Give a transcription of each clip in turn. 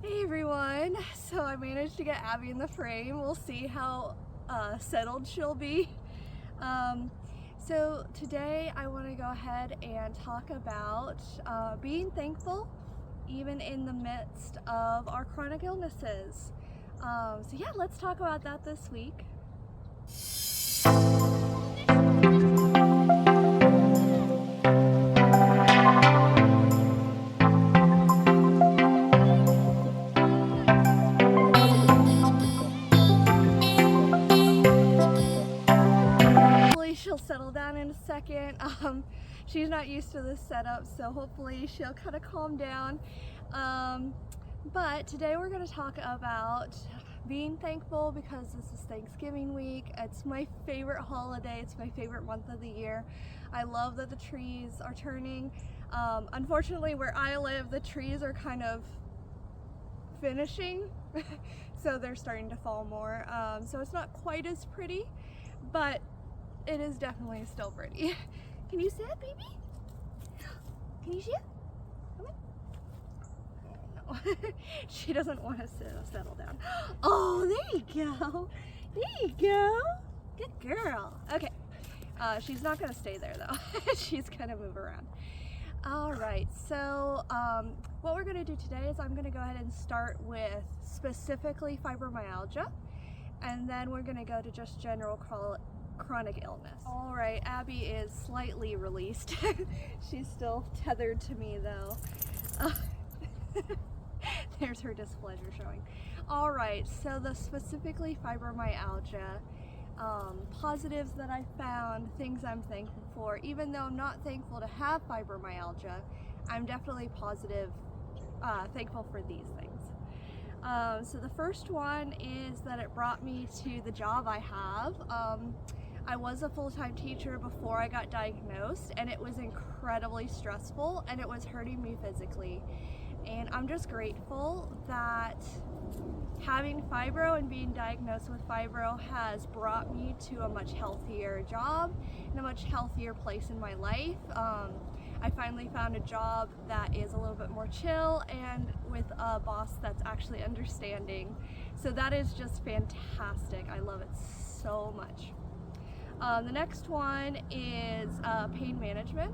Hey everyone! So I managed to get Abby in the frame. We'll see how settled she'll be. So today I want to go ahead and talk about being thankful even in the midst of our chronic illnesses. So yeah, let's talk about that this week. She'll settle down in a second. She's not used to this setup, so hopefully she'll kind of calm down. But today we're going to talk about being thankful because this is Thanksgiving week. It's my favorite holiday. It's my favorite month of the year. I love that the trees are turning. Unfortunately, where I live, the trees are kind of finishing, so they're starting to fall more. So it's not quite as pretty, but it is definitely still pretty. Can you see it, baby? Can you see it? Come on. No. She doesn't want to settle down. Oh, there you go. There you go. Good girl. Okay. She's not going to stay there, though. She's going to move around. All right. So what we're going to do today is I'm going to go ahead and start with specifically fibromyalgia. And then we're going to go to just general chronic illness. All right, Abby is slightly released. She's still tethered to me though. There's her displeasure showing. All right, so the specifically fibromyalgia, positives that I found, things I'm thankful for. Even though I'm not thankful to have fibromyalgia, I'm definitely thankful for these things. So the first one is that it brought me to the job I have. I was a full-time teacher before I got diagnosed, and it was incredibly stressful and it was hurting me physically. And I'm just grateful that having fibro and being diagnosed with fibro has brought me to a much healthier job and a much healthier place in my life. I finally found a job that is a little bit more chill and with a boss that's actually understanding. So that is just fantastic. I love it so much. The next one is pain management.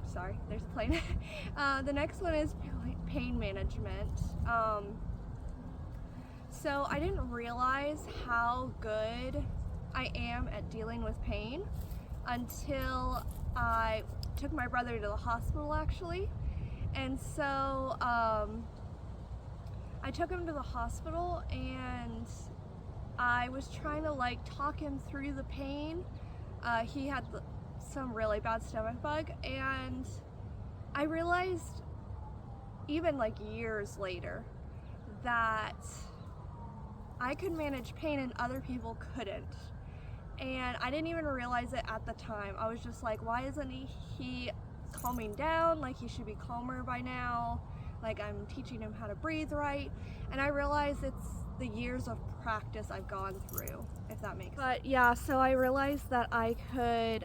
Sorry, there's a plane. The next one is pain management. So I didn't realize how good I am at dealing with pain until I took my brother to the hospital actually. And so I took him to the hospital and I was trying to talk him through the pain. He had some really bad stomach bug, and I realized even years later that I could manage pain and other people couldn't. And I didn't even realize it at the time. I was just like, why isn't he calming down? He should be calmer by now. I'm teaching him how to breathe right. And I realized it's the years of practice I've gone through, if that makes sense. But yeah, so I realized that I could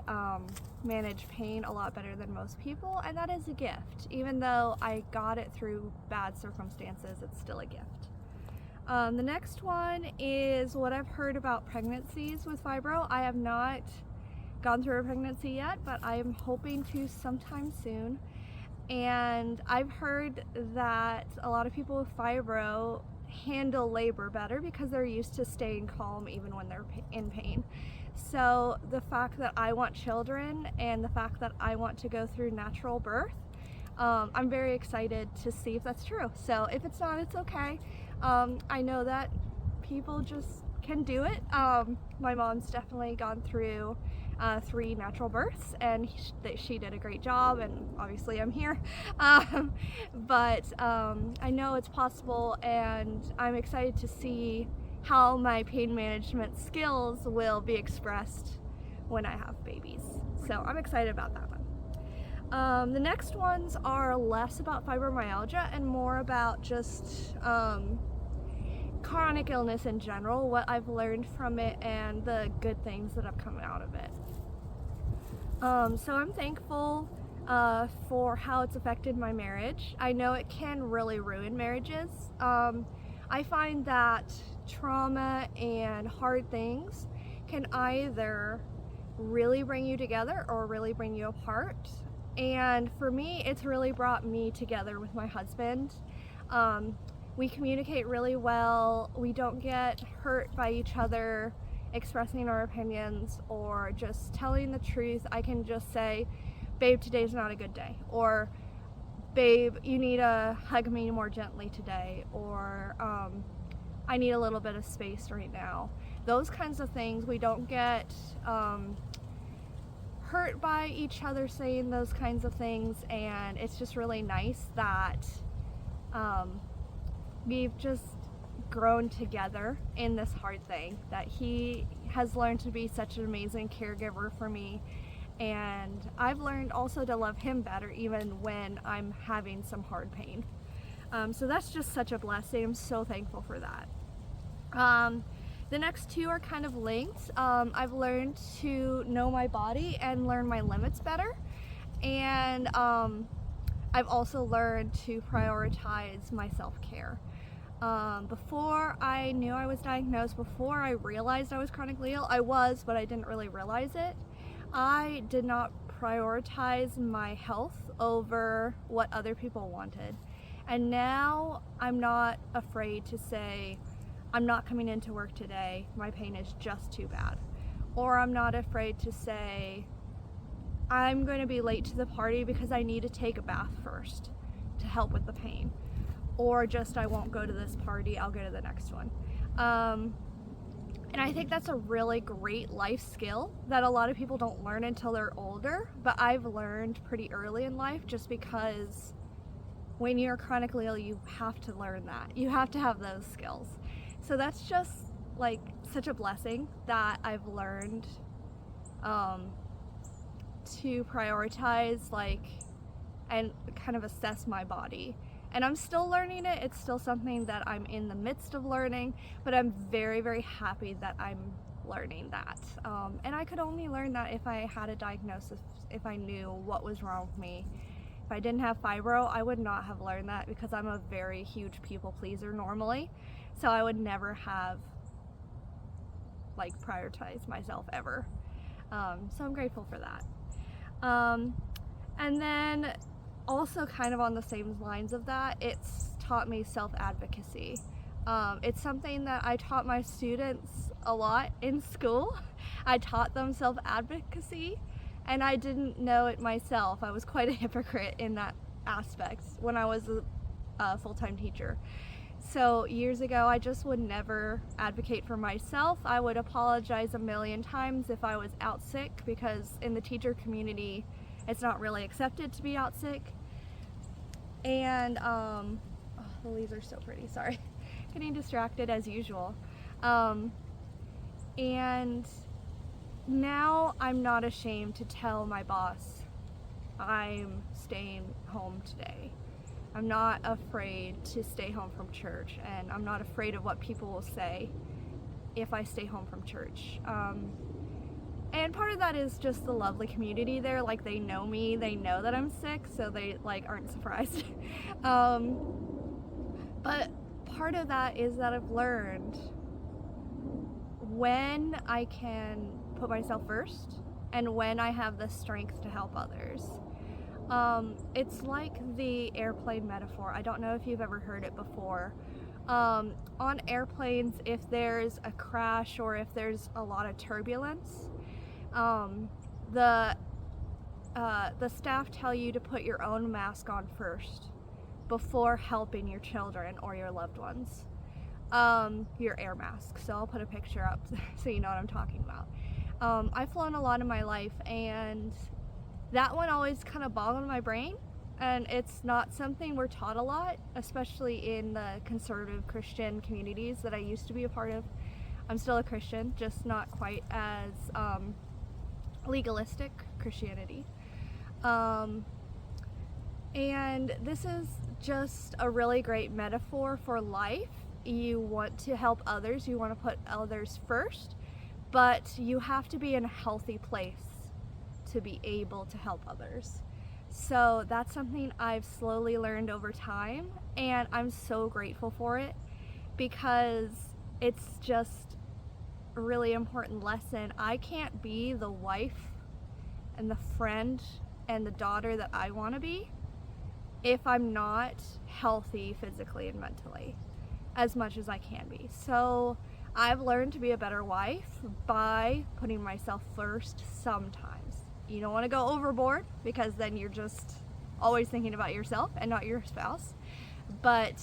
manage pain a lot better than most people, and that is a gift. Even though I got it through bad circumstances, it's still a gift. The next one is what I've heard about pregnancies with fibro. I have not gone through a pregnancy yet, but I am hoping to sometime soon. And I've heard that a lot of people with fibro handle labor better because they're used to staying calm even when they're in pain. So the fact that I want children and the fact that I want to go through natural birth, I'm very excited to see if that's true. So if it's not, it's okay. I know that people just can do it. My mom's definitely gone through 3 natural births, and she did a great job, and obviously I'm here. But I know it's possible, and I'm excited to see how my pain management skills will be expressed when I have babies. So I'm excited about that one. The next ones are less about fibromyalgia and more about just chronic illness in general, what I've learned from it and the good things that have come out of it. So I'm thankful for how it's affected my marriage. I know it can really ruin marriages. I find that trauma and hard things can either really bring you together or really bring you apart. And for me, it's really brought me together with my husband. We communicate really well. We don't get hurt by each other expressing our opinions or just telling the truth. I can just say, babe, today's not a good day, or babe, you need to hug me more gently today, or I need a little bit of space right now. Those kinds of things. We don't get hurt by each other saying those kinds of things, and it's just really nice that we've just grown together in this hard thing, that he has learned to be such an amazing caregiver for me, and I've learned also to love him better even when I'm having some hard pain. So that's just such a blessing. I'm so thankful for that. The next two are kind of linked. I've learned to know my body and learn my limits better, and I've also learned to prioritize my self-care. Before I knew I was diagnosed, before I realized I was chronically ill, I was, but I didn't really realize it. I did not prioritize my health over what other people wanted. And now I'm not afraid to say, I'm not coming into work today, my pain is just too bad. Or I'm not afraid to say, I'm going to be late to the party because I need to take a bath first to help with the pain. Or just, I won't go to this party, I'll go to the next one. And I think that's a really great life skill that a lot of people don't learn until they're older, but I've learned pretty early in life, just because when you're chronically ill, you have to learn that. You have to have those skills. So that's just like such a blessing that I've learned to prioritize and kind of assess my body. And I'm still learning it. It's still something that I'm in the midst of learning, but I'm very, very happy that I'm learning that. And I could only learn that if I had a diagnosis, if I knew what was wrong with me. If I didn't have fibro, I would not have learned that, because I'm a very huge people pleaser normally. So I would never have prioritized myself ever. So I'm grateful for that. And then also kind of on the same lines of that, it's taught me self-advocacy. It's something that I taught my students a lot in school. I taught them self-advocacy, and I didn't know it myself. I was quite a hypocrite in that aspect when I was a full-time teacher. So years ago, I just would never advocate for myself. I would apologize a million times if I was out sick, because in the teacher community, it's not really accepted to be out sick. And the leaves are so pretty, sorry. Getting distracted as usual. And now I'm not ashamed to tell my boss I'm staying home today. I'm not afraid to stay home from church, and I'm not afraid of what people will say if I stay home from church. And part of that is just the lovely community there. They know me, they know that I'm sick, so they aren't surprised. But part of that is that I've learned when I can put myself first and when I have the strength to help others. It's like the airplane metaphor. I don't know if you've ever heard it before. On airplanes, if there's a crash or if there's a lot of turbulence, the staff tell you to put your own mask on first before helping your children or your loved ones. Your air mask. So I'll put a picture up so you know what I'm talking about. I've flown a lot in my life, and that one always kind of boggled my brain, and it's not something we're taught a lot, especially in the conservative Christian communities that I used to be a part of. I'm still a Christian, just not quite as legalistic Christianity. And this is just a really great metaphor for life. You want to help others, you want to put others first, but you have to be in a healthy place to be able to help others. So that's something I've slowly learned over time, and I'm so grateful for it because it's just a really important lesson. I can't be the wife and the friend and the daughter that I want to be if I'm not healthy physically and mentally as much as I can be. So I've learned to be a better wife by putting myself first sometimes. You don't want to go overboard because then you're just always thinking about yourself and not your spouse. But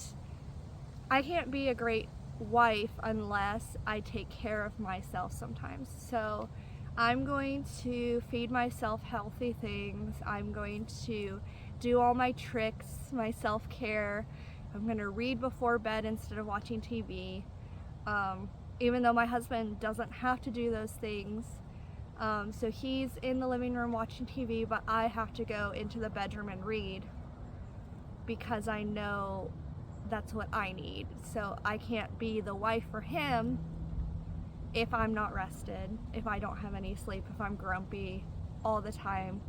I can't be a great wife unless I take care of myself sometimes. So I'm going to feed myself healthy things. I'm going to do all my tricks, my self-care. I'm going to read before bed instead of watching TV. Even though my husband doesn't have to do those things. So he's in the living room watching TV, but I have to go into the bedroom and read because I know that's what I need. So I can't be the wife for him if I'm not rested, if I don't have any sleep, if I'm grumpy all the time.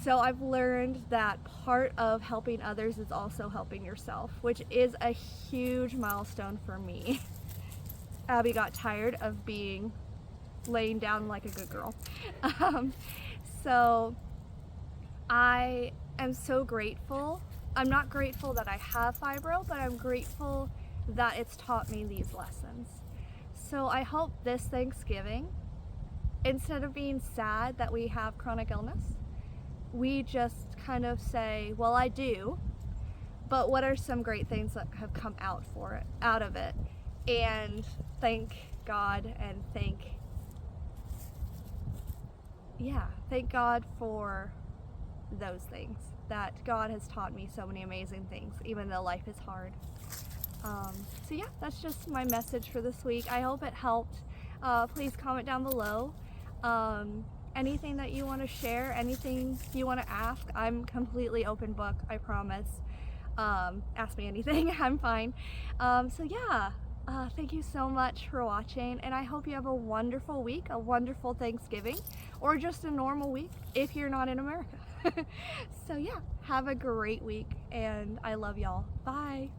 So I've learned that part of helping others is also helping yourself, which is a huge milestone for me. Abby got tired of being laying down like a good girl. So I am so grateful. I'm not grateful that I have fibro, but I'm grateful that it's taught me these lessons. So I hope this Thanksgiving, instead of being sad that we have chronic illness, we just kind of say, well, I do, but what are some great things that have come out of it? And thank God and thank God for those things, that God has taught me so many amazing things, even though life is hard. So yeah, that's just my message for this week. I hope it helped. Please comment down below. Anything that you want to share, anything you want to ask, I'm completely open book, I promise. Ask me anything, I'm fine. So yeah, thank you so much for watching, and I hope you have a wonderful week, a wonderful Thanksgiving, or just a normal week if you're not in America. So yeah, have a great week, and I love y'all. Bye.